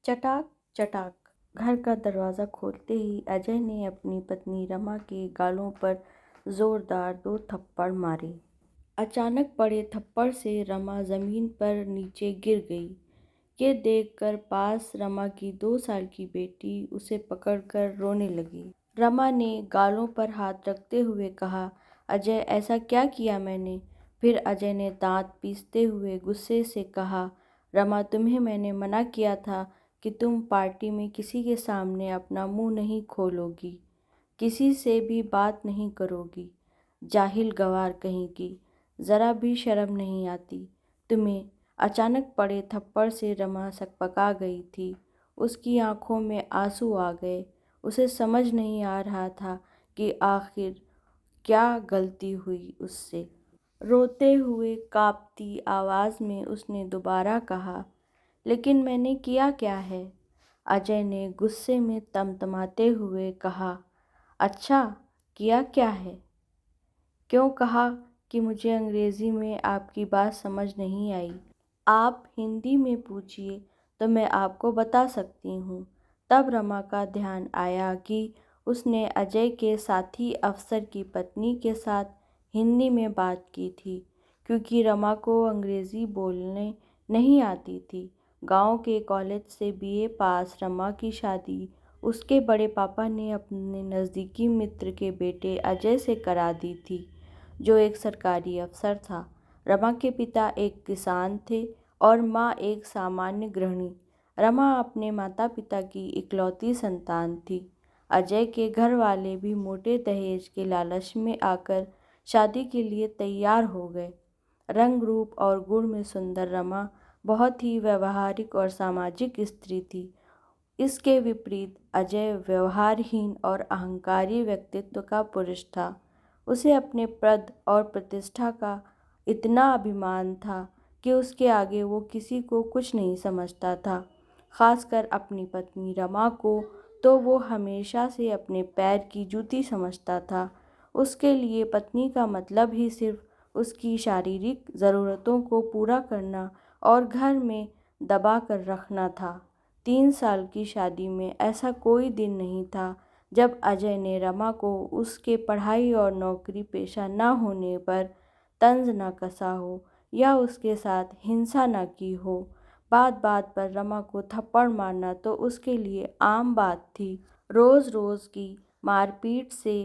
चटाक चटाक घर का दरवाज़ा खोलते ही अजय ने अपनी पत्नी रमा के गालों पर जोरदार 2 थप्पड़ मारे। अचानक पड़े थप्पड़ से रमा ज़मीन पर नीचे गिर गई। ये देखकर पास रमा की 2 साल की बेटी उसे पकड़कर रोने लगी। रमा ने गालों पर हाथ रखते हुए कहा, अजय ऐसा क्या किया मैंने? फिर अजय ने दांत पीसते हुए गुस्से से कहा, रमा तुम्हें मैंने मना किया था कि तुम पार्टी में किसी के सामने अपना मुंह नहीं खोलोगी, किसी से भी बात नहीं करोगी। जाहिल गंवार कहीं की, ज़रा भी शर्म नहीं आती तुम्हें। अचानक पड़े थप्पड़ से रमा सकपका गई थी। उसकी आंखों में आंसू आ गए। उसे समझ नहीं आ रहा था कि आखिर क्या गलती हुई उससे। रोते हुए कांपती आवाज़ में उसने दोबारा कहा, लेकिन मैंने किया क्या है? अजय ने गुस्से में तमतमाते हुए कहा, अच्छा किया क्या है? क्यों कहा कि मुझे अंग्रेज़ी में आपकी बात समझ नहीं आई? आप हिंदी में पूछिए तो मैं आपको बता सकती हूँ। तब रमा का ध्यान आया कि उसने अजय के साथी अफसर की पत्नी के साथ हिंदी में बात की थी, क्योंकि रमा को अंग्रेज़ी बोलने नहीं आती थी। गांव के कॉलेज से बीए पास रमा की शादी उसके बड़े पापा ने अपने नज़दीकी मित्र के बेटे अजय से करा दी थी, जो एक सरकारी अफसर था। रमा के पिता एक किसान थे और माँ एक सामान्य गृहिणी। रमा अपने माता पिता की इकलौती संतान थी। अजय के घर वाले भी मोटे दहेज के लालच में आकर शादी के लिए तैयार हो गए। रंग रूप और गुण में सुंदर रमा बहुत ही व्यवहारिक और सामाजिक स्त्री थी। इसके विपरीत अजय व्यवहारहीन और अहंकारी व्यक्तित्व का पुरुष था। उसे अपने पद और प्रतिष्ठा का इतना अभिमान था कि उसके आगे वो किसी को कुछ नहीं समझता था। खासकर अपनी पत्नी रमा को तो वो हमेशा से अपने पैर की जूती समझता था। उसके लिए पत्नी का मतलब ही सिर्फ उसकी शारीरिक ज़रूरतों को पूरा करना और घर में दबा कर रखना था। 3 साल की शादी में ऐसा कोई दिन नहीं था जब अजय ने रमा को उसके पढ़ाई और नौकरी पेशा न होने पर तंज न कसा हो या उसके साथ हिंसा न की हो। बात बात पर रमा को थप्पड़ मारना तो उसके लिए आम बात थी। रोज़ रोज़ की मारपीट से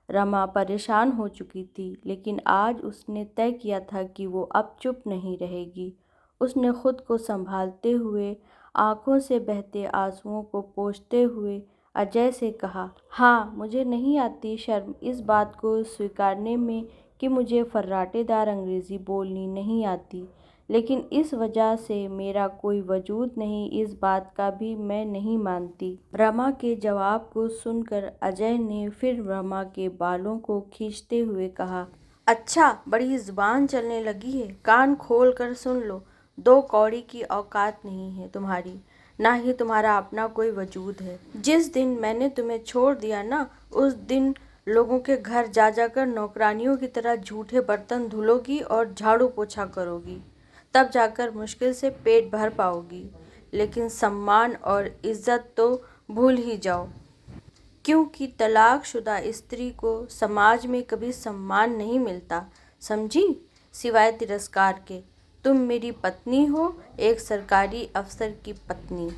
रमा परेशान हो चुकी थी, लेकिन आज उसने तय किया था कि वो अब चुप नहीं रहेगी। उसने खुद को संभालते हुए आंखों से बहते आंसुओं को पोंछते हुए अजय से कहा, हाँ मुझे नहीं आती शर्म इस बात को स्वीकारने में कि मुझे फर्राटेदार अंग्रेज़ी बोलनी नहीं आती, लेकिन इस वजह से मेरा कोई वजूद नहीं इस बात का भी मैं नहीं मानती। रमा के जवाब को सुनकर अजय ने फिर रमा के बालों को खींचते हुए कहा, अच्छा बड़ी ज़ुबान चलने लगी है, कान खोल कर सुन लो। 2 कौड़ी की औकात नहीं है तुम्हारी, ना ही तुम्हारा अपना कोई वजूद है। जिस दिन मैंने तुम्हें छोड़ दिया ना, उस दिन लोगों के घर जा जाकर नौकरानियों की तरह झूठे बर्तन धुलोगी और झाड़ू पोछा करोगी। तब जाकर मुश्किल से पेट भर पाओगी, लेकिन सम्मान और इज्जत तो भूल ही जाओ, क्योंकि तलाकशुदा स्त्री को समाज में कभी सम्मान नहीं मिलता, समझी? सिवाय तिरस्कार के। तुम मेरी पत्नी हो, एक सरकारी अफसर की पत्नी,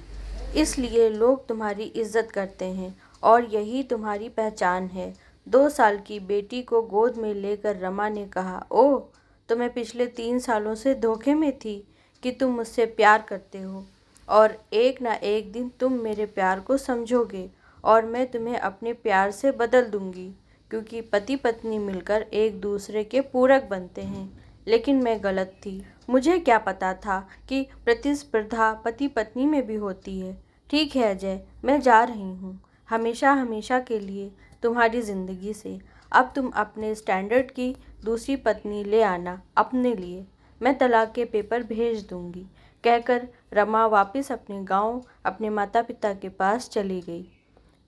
इसलिए लोग तुम्हारी इज्जत करते हैं और यही तुम्हारी पहचान है। 2 साल की बेटी को गोद में लेकर रमा ने कहा, ओह तो मैं पिछले 3 सालों से धोखे में थी कि तुम मुझसे प्यार करते हो, और एक ना एक दिन तुम मेरे प्यार को समझोगे और मैं तुम्हें अपने प्यार से बदल दूंगी, क्योंकि पति पत्नी मिलकर एक दूसरे के पूरक बनते हैं। लेकिन मैं गलत थी। मुझे क्या पता था कि प्रतिस्पर्धा पति पत्नी में भी होती है। ठीक है अजय, मैं जा रही हूँ, हमेशा हमेशा के लिए तुम्हारी ज़िंदगी से। अब तुम अपने स्टैंडर्ड की दूसरी पत्नी ले आना अपने लिए, मैं तलाक के पेपर भेज दूंगी। कहकर रमा वापस अपने गांव अपने माता पिता के पास चली गई।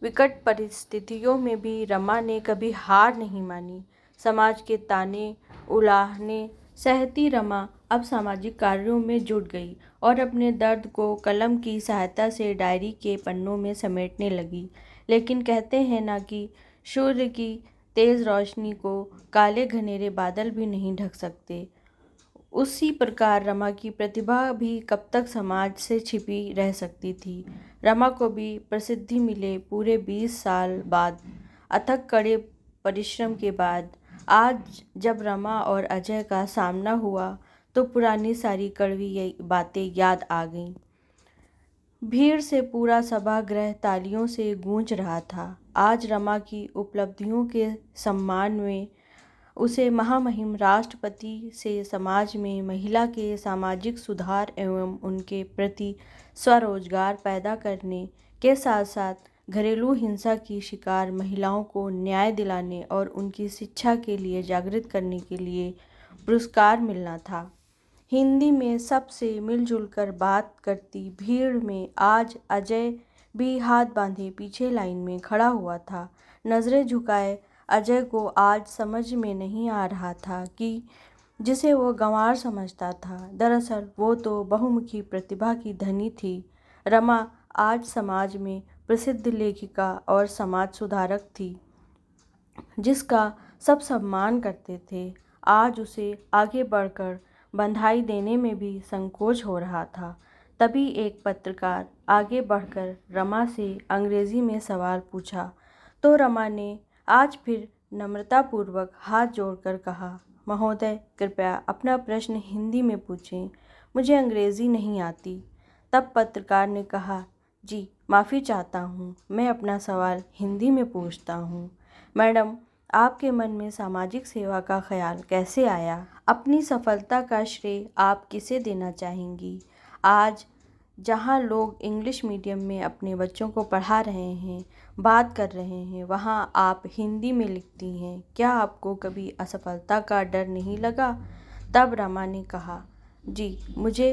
विकट परिस्थितियों में भी रमा ने कभी हार नहीं मानी। समाज के ताने उलाहने सहती रमा अब सामाजिक कार्यों में जुट गई और अपने दर्द को कलम की सहायता से डायरी के पन्नों में समेटने लगी। लेकिन कहते हैं ना कि सूर्य की तेज रोशनी को काले घनेरे बादल भी नहीं ढक सकते। उसी प्रकार रमा की प्रतिभा भी कब तक समाज से छिपी रह सकती थी। रमा को भी प्रसिद्धि मिले पूरे 20 साल बाद, अथक कड़े परिश्रम के बाद। आज जब रमा और अजय का सामना हुआ तो पुरानी सारी कड़वी बातें याद आ गईं। भीड़ से पूरा सभागृह तालियों से गूंज रहा था। आज रमा की उपलब्धियों के सम्मान में उसे महामहिम राष्ट्रपति से समाज में महिला के सामाजिक सुधार एवं उनके प्रति स्वरोजगार पैदा करने के साथ साथ घरेलू हिंसा की शिकार महिलाओं को न्याय दिलाने और उनकी शिक्षा के लिए जागृत करने के लिए पुरस्कार मिलना था। हिंदी में सबसे मिलजुल कर बात करती भीड़ में आज अजय भी हाथ बांधे पीछे लाइन में खड़ा हुआ था। नजरें झुकाए अजय को आज समझ में नहीं आ रहा था कि जिसे वो गंवार समझता था, दरअसल वो तो बहुमुखी प्रतिभा की धनी थी। रमा आज समाज में प्रसिद्ध लेखिका और समाज सुधारक थी, जिसका सब सम्मान करते थे। आज उसे आगे बढ़कर बधाई देने में भी संकोच हो रहा था। तभी एक पत्रकार आगे बढ़कर रमा से अंग्रेजी में सवाल पूछा तो रमा ने आज फिर नम्रतापूर्वक हाथ जोड़कर कहा, महोदय कृपया अपना प्रश्न हिंदी में पूछें, मुझे अंग्रेजी नहीं आती। तब पत्रकार ने कहा, जी माफ़ी चाहता हूँ, मैं अपना सवाल हिंदी में पूछता हूँ। मैडम, आपके मन में सामाजिक सेवा का ख्याल कैसे आया? अपनी सफलता का श्रेय आप किसे देना चाहेंगी? आज जहाँ लोग इंग्लिश मीडियम में अपने बच्चों को पढ़ा रहे हैं, बात कर रहे हैं, वहाँ आप हिंदी में लिखती हैं। क्या आपको कभी असफलता का डर नहीं लगा? तब रमा ने कहा, जी मुझे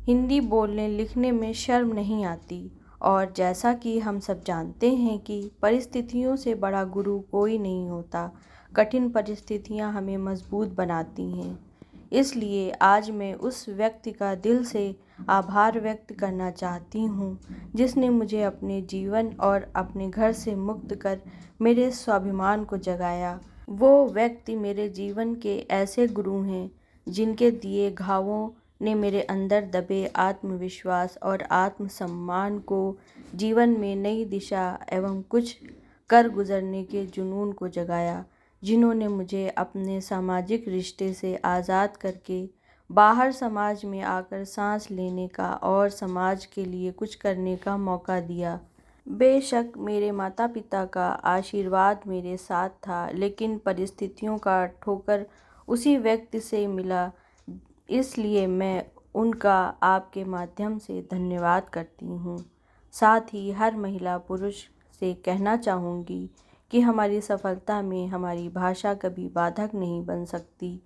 हिंदी बोलने लिखने में शर्म नहीं आती, और जैसा कि हम सब जानते हैं कि परिस्थितियों से बड़ा गुरु कोई नहीं होता। कठिन परिस्थितियां हमें मजबूत बनाती हैं। इसलिए आज मैं उस व्यक्ति का दिल से आभार व्यक्त करना चाहती हूँ जिसने मुझे अपने जीवन और अपने घर से मुक्त कर मेरे स्वाभिमान को जगाया। वो व्यक्ति मेरे जीवन के ऐसे गुरु हैं जिनके दिए घावों ने मेरे अंदर दबे आत्मविश्वास और आत्मसम्मान को जीवन में नई दिशा एवं कुछ कर गुजरने के जुनून को जगाया, जिन्होंने मुझे अपने सामाजिक रिश्ते से आज़ाद करके बाहर समाज में आकर सांस लेने का और समाज के लिए कुछ करने का मौका दिया। बेशक मेरे माता पिता का आशीर्वाद मेरे साथ था, लेकिन परिस्थितियों का ठोकर उसी व्यक्ति से मिला, इसलिए मैं उनका आपके माध्यम से धन्यवाद करती हूँ। साथ ही हर महिला पुरुष से कहना चाहूँगी कि हमारी सफलता में हमारी भाषा कभी बाधक नहीं बन सकती,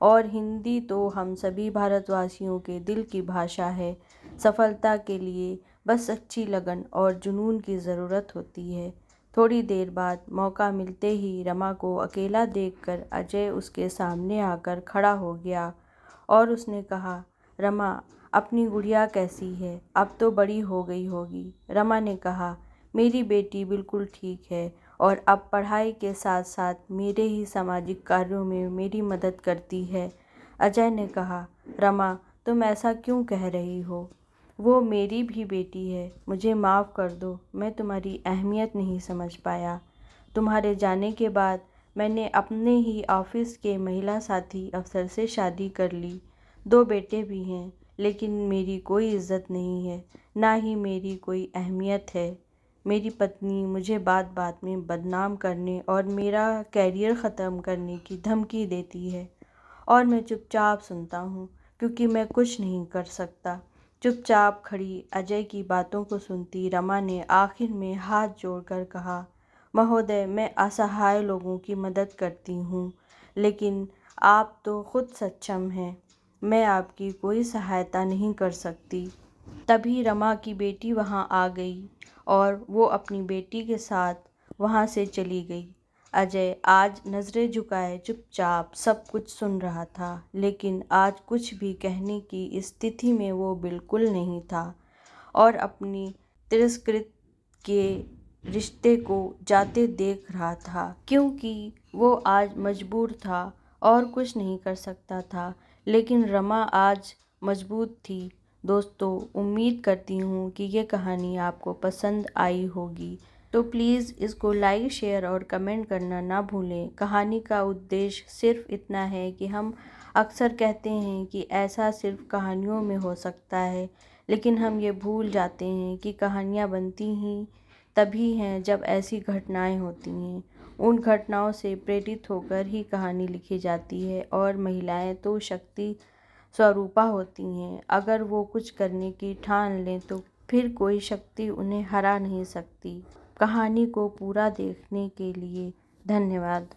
और हिंदी तो हम सभी भारतवासियों के दिल की भाषा है। सफलता के लिए बस सच्ची लगन और जुनून की ज़रूरत होती है। थोड़ी देर बाद मौका मिलते ही रमा को अकेला देखकर अजय उसके सामने आकर खड़ा हो गया और उसने कहा, रमा अपनी गुड़िया कैसी है? अब तो बड़ी हो गई होगी। रमा ने कहा, मेरी बेटी बिल्कुल ठीक है और अब पढ़ाई के साथ साथ मेरे ही सामाजिक कार्यों में मेरी मदद करती है। अजय ने कहा, रमा तुम ऐसा क्यों कह रही हो? वो मेरी भी बेटी है। मुझे माफ़ कर दो, मैं तुम्हारी अहमियत नहीं समझ पाया। तुम्हारे जाने के बाद मैंने अपने ही ऑफिस के महिला साथी अफसर से शादी कर ली। 2 बेटे भी हैं, लेकिन मेरी कोई इज्जत नहीं है, ना ही मेरी कोई अहमियत है। मेरी पत्नी मुझे बात बात में बदनाम करने और मेरा कैरियर ख़त्म करने की धमकी देती है, और मैं चुपचाप सुनता हूँ क्योंकि मैं कुछ नहीं कर सकता। चुपचाप खड़ी अजय की बातों को सुनती रमा ने आखिर में हाथ जोड़कर कहा, महोदय मैं असहाय लोगों की मदद करती हूँ, लेकिन आप तो खुद सक्षम हैं, मैं आपकी कोई सहायता नहीं कर सकती। तभी रमा की बेटी वहाँ आ गई और वो अपनी बेटी के साथ वहाँ से चली गई। अजय आज नज़रें झुकाए चुपचाप सब कुछ सुन रहा था, लेकिन आज कुछ भी कहने की स्थिति में वो बिल्कुल नहीं था और अपनी तिरस्कृत के रिश्ते को जाते देख रहा था, क्योंकि वो आज मजबूर था और कुछ नहीं कर सकता था। लेकिन रमा आज मजबूत थी। दोस्तों, उम्मीद करती हूँ कि ये कहानी आपको पसंद आई होगी, तो प्लीज़ इसको लाइक, शेयर और कमेंट करना ना भूलें। कहानी का उद्देश्य सिर्फ इतना है कि हम अक्सर कहते हैं कि ऐसा सिर्फ कहानियों में हो सकता है, लेकिन हम ये भूल जाते हैं कि कहानियाँ बनती ही तभी हैं जब ऐसी घटनाएं होती हैं। उन घटनाओं से प्रेरित होकर ही कहानी लिखी जाती है और महिलाएं तो शक्ति स्वरूपा होती हैं। अगर वो कुछ करने की ठान लें तो फिर कोई शक्ति उन्हें हरा नहीं सकती। कहानी को पूरा देखने के लिए धन्यवाद।